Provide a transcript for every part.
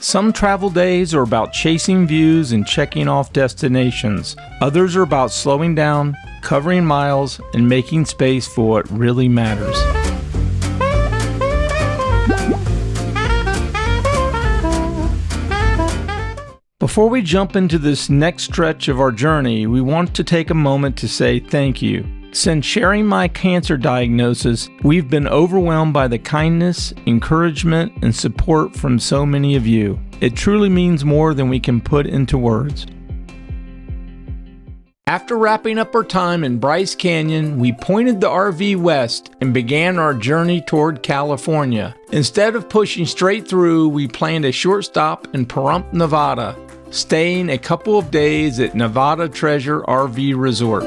Some travel days are about chasing views and checking off destinations. Others are about slowing down, covering miles, and making space for what really matters. Before we jump into this next stretch of our journey, we want to take a moment to say thank you. Since sharing my cancer diagnosis, we've been overwhelmed by the kindness, encouragement, and support from so many of you. It truly means more than we can put into words. After wrapping up our time in Bryce Canyon, we pointed the RV west and began our journey toward California. Instead of pushing straight through, we planned a short stop in Pahrump, Nevada, staying a couple of days at Nevada Treasure RV Resort.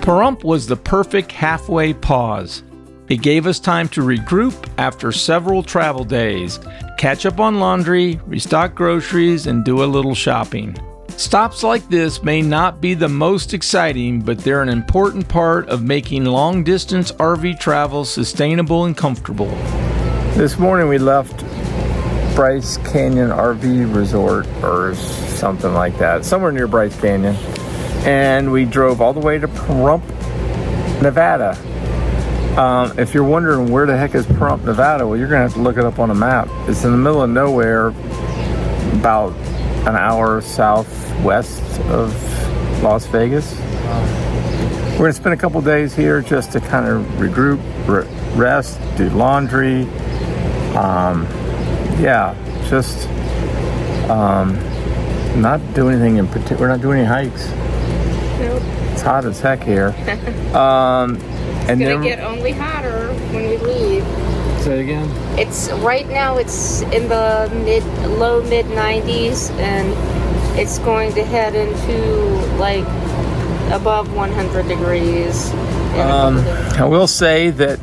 Pahrump was the perfect halfway pause. It gave us time to regroup after several travel days, catch up on laundry, restock groceries, and do a little shopping. Stops like this may not be the most exciting, but they're an important part of making long-distance RV travel sustainable and comfortable. This morning we left Bryce Canyon RV Resort or something like that, somewhere near Bryce Canyon, and we drove all the way to Pahrump, Nevada. If you're wondering where the heck is Pahrump, Nevada, well, you're going to have to look it up on a map. It's in the middle of nowhere, about an hour southwest of Las Vegas. We're going to spend a couple days here just to kind of regroup, rest, do laundry. Just not do anything in particular. We're not doing any hikes. Nope. It's hot as heck here. It's gonna get only hotter when we leave. Say it again? It's right now it's in the low mid 90s, and it's going to head into like above 100 degrees. I will say that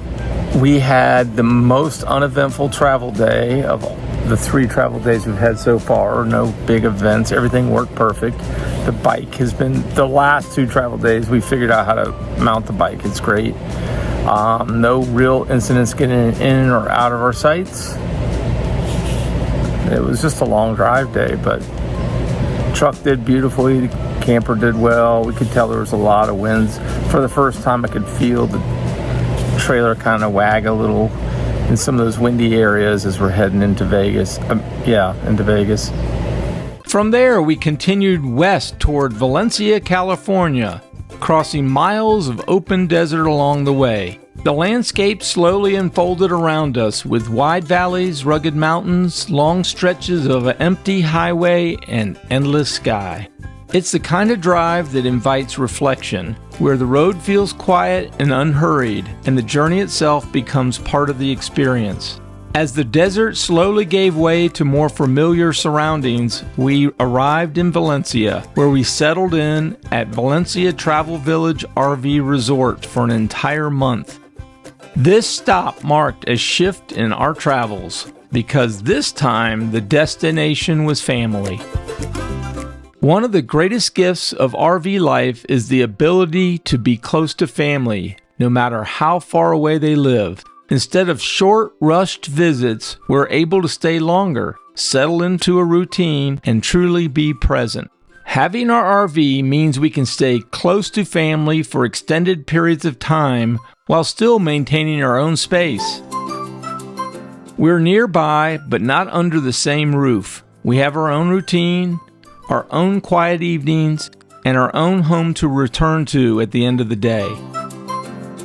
we had the most uneventful travel day of the 3 travel days we've had so far. No big events. Everything worked perfect. The bike has been, the last 2 travel days, we figured out how to mount the bike. It's great. No real incidents getting in or out of our sights. It was just a long drive day, but truck did beautifully. The camper did well. We could tell there was a lot of winds. For the first time, I could feel the trailer kind of wag a little in some of those windy areas as we're heading into Vegas. Into Vegas. From there, we continued west toward Valencia, California, crossing miles of open desert along the way. The landscape slowly unfolded around us with wide valleys, rugged mountains, long stretches of an empty highway, and endless sky. It's the kind of drive that invites reflection, where the road feels quiet and unhurried, and the journey itself becomes part of the experience. As the desert slowly gave way to more familiar surroundings, we arrived in Valencia, where we settled in at Valencia Travel Village RV Resort for an entire month. This stop marked a shift in our travels, because this time the destination was family. One of the greatest gifts of RV life is the ability to be close to family, no matter how far away they live. Instead of short, rushed visits, we're able to stay longer, settle into a routine, and truly be present. Having our RV means we can stay close to family for extended periods of time while still maintaining our own space. We're nearby, but not under the same roof. We have our own routine, our own quiet evenings, and our own home to return to at the end of the day.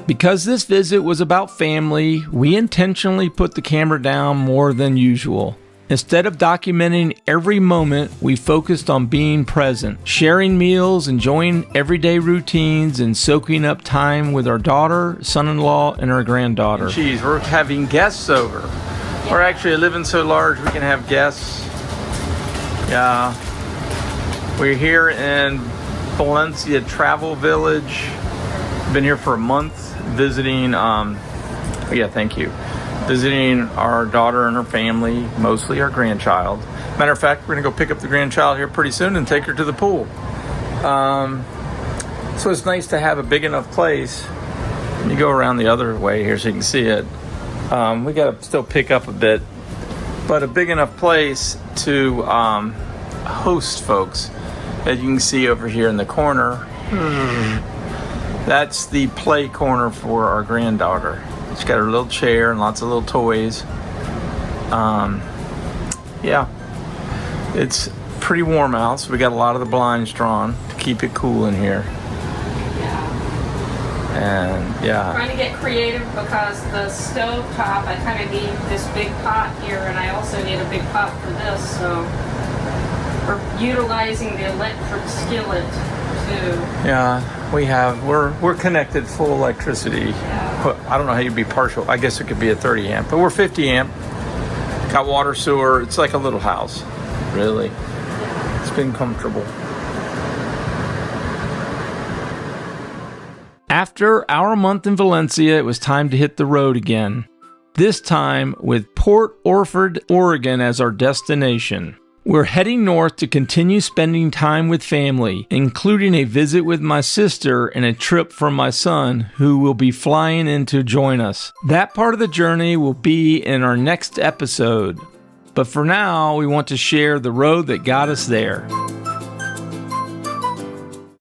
Because this visit was about family, we intentionally put the camera down more than usual. Instead of documenting every moment, we focused on being present, sharing meals, enjoying everyday routines, and soaking up time with our daughter, son-in-law, and our granddaughter. Jeez, we're having guests over. We're actually living so large we can have guests. Yeah. We're here in Valencia Travel Village. Been here for a month visiting, visiting our daughter and her family, mostly our grandchild. Matter of fact, we're gonna go pick up the grandchild here pretty soon and take her to the pool. So it's nice to have a big enough place. Let me go around the other way here so you can see it. We gotta still pick up a bit but a big enough place to host folks. As you can see over here in the corner, that's the play corner for our granddaughter. She's got her little chair and lots of little toys. Yeah, it's pretty warm out, so we got a lot of the blinds drawn to keep it cool in here. And yeah, trying to get creative because the stove top, I kind of need this big pot here, and I also need a big pot for this, so we're utilizing the electric skillet too. Yeah, we're connected full electricity. Yeah. I don't know how you'd be partial. I guess it could be a 30 amp, but we're 50 amp. Got water, sewer. It's like a little house, really. It's been comfortable. After our month in Valencia, it was time to hit the road again. This time with Port Orford, Oregon as our destination. We're heading north to continue spending time with family, including a visit with my sister and a trip for my son, who will be flying in to join us. That part of the journey will be in our next episode. But for now, we want to share the road that got us there.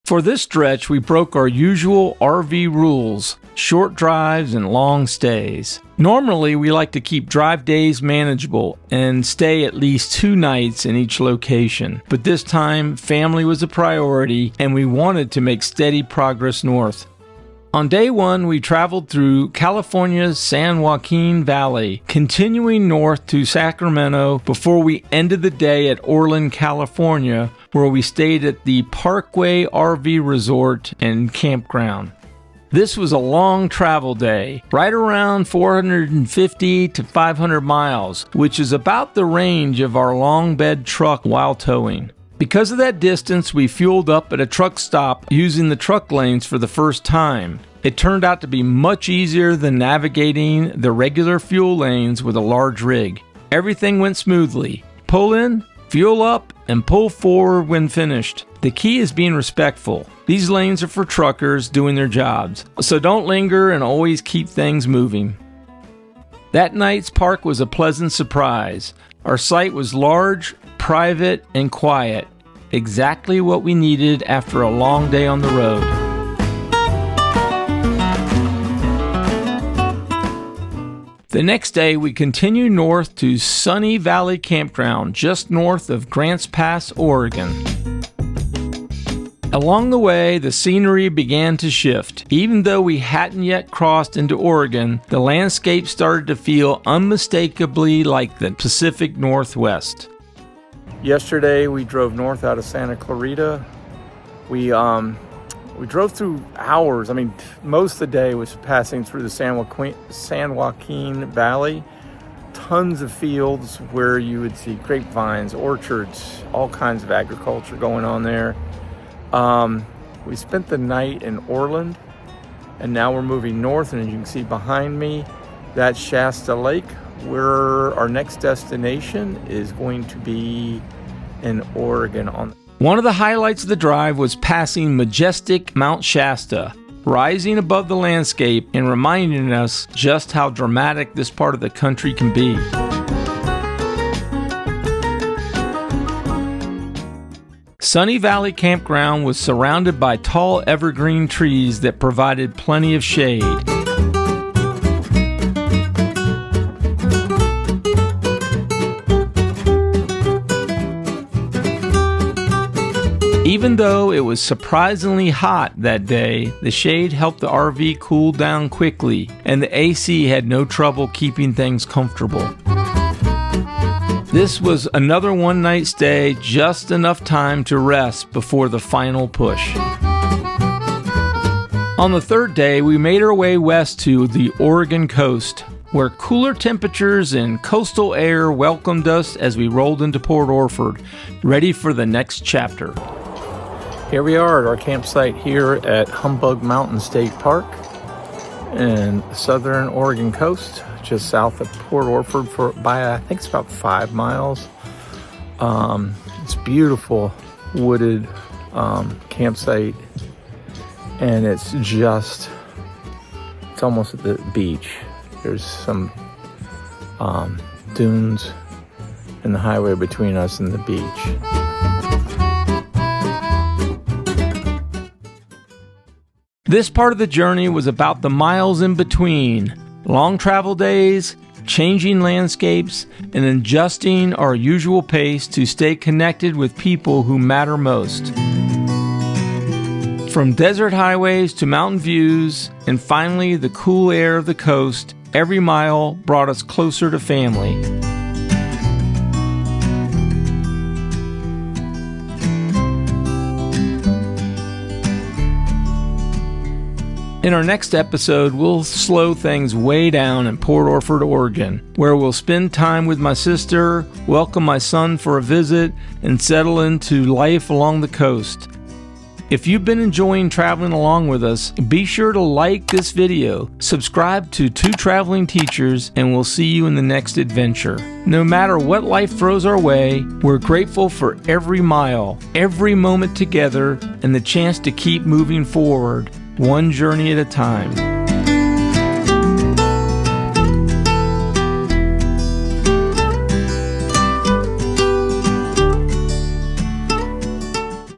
For this stretch, we broke our usual RV rules, short drives and long stays. Normally, we like to keep drive days manageable and stay at least 2 nights in each location. But this time, family was a priority and we wanted to make steady progress north. On day 1, we traveled through California's San Joaquin Valley, continuing north to Sacramento before we ended the day at Orland, California, where we stayed at the Parkway RV Resort and Campground. This was a long travel day, right around 450 to 500 miles, which is about the range of our long bed truck while towing. Because of that distance, we fueled up at a truck stop using the truck lanes for the first time. It turned out to be much easier than navigating the regular fuel lanes with a large rig. Everything went smoothly. Pull in, fuel up, and pull forward when finished. The key is being respectful. These lanes are for truckers doing their jobs, so don't linger and always keep things moving. That night's park was a pleasant surprise. Our site was large, private, and quiet. Exactly what we needed after a long day on the road. The next day, we continued north to Sunny Valley Campground, just north of Grants Pass, Oregon. Along the way, the scenery began to shift. Even though we hadn't yet crossed into Oregon, the landscape started to feel unmistakably like the Pacific Northwest. Yesterday, we drove north out of Santa Clarita. We drove through hours. I mean, most of the day was passing through the San Joaquin Valley. Tons of fields where you would see grapevines, orchards, all kinds of agriculture going on there. We spent the night in Orland, and now we're moving north, and as you can see behind me, that's Shasta Lake, where our next destination is going to be in Oregon. One of the highlights of the drive was passing majestic Mount Shasta, rising above the landscape and reminding us just how dramatic this part of the country can be. Sunny Valley Campground was surrounded by tall evergreen trees that provided plenty of shade. Even though it was surprisingly hot that day, the shade helped the RV cool down quickly, and the AC had no trouble keeping things comfortable. This was another one-night stay, just enough time to rest before the final push. On the third day, we made our way west to the Oregon coast, where cooler temperatures and coastal air welcomed us as we rolled into Port Orford, ready for the next chapter. Here we are at our campsite here at Humbug Mountain State Park in southern Oregon coast, just south of Port Orford by I think it's about 5 miles. It's beautiful wooded campsite, and it's almost at the beach. There's some dunes and the highway between us and the beach. This part of the journey was about the miles in between, long travel days, changing landscapes, and adjusting our usual pace to stay connected with people who matter most. From desert highways to mountain views, and finally the cool air of the coast, every mile brought us closer to family. In our next episode, we'll slow things way down in Port Orford, Oregon, where we'll spend time with my sister, welcome my son for a visit, and settle into life along the coast. If you've been enjoying traveling along with us, be sure to like this video, subscribe to Two Traveling Teachers, and we'll see you in the next adventure. No matter what life throws our way, we're grateful for every mile, every moment together, and the chance to keep moving forward, one journey at a time.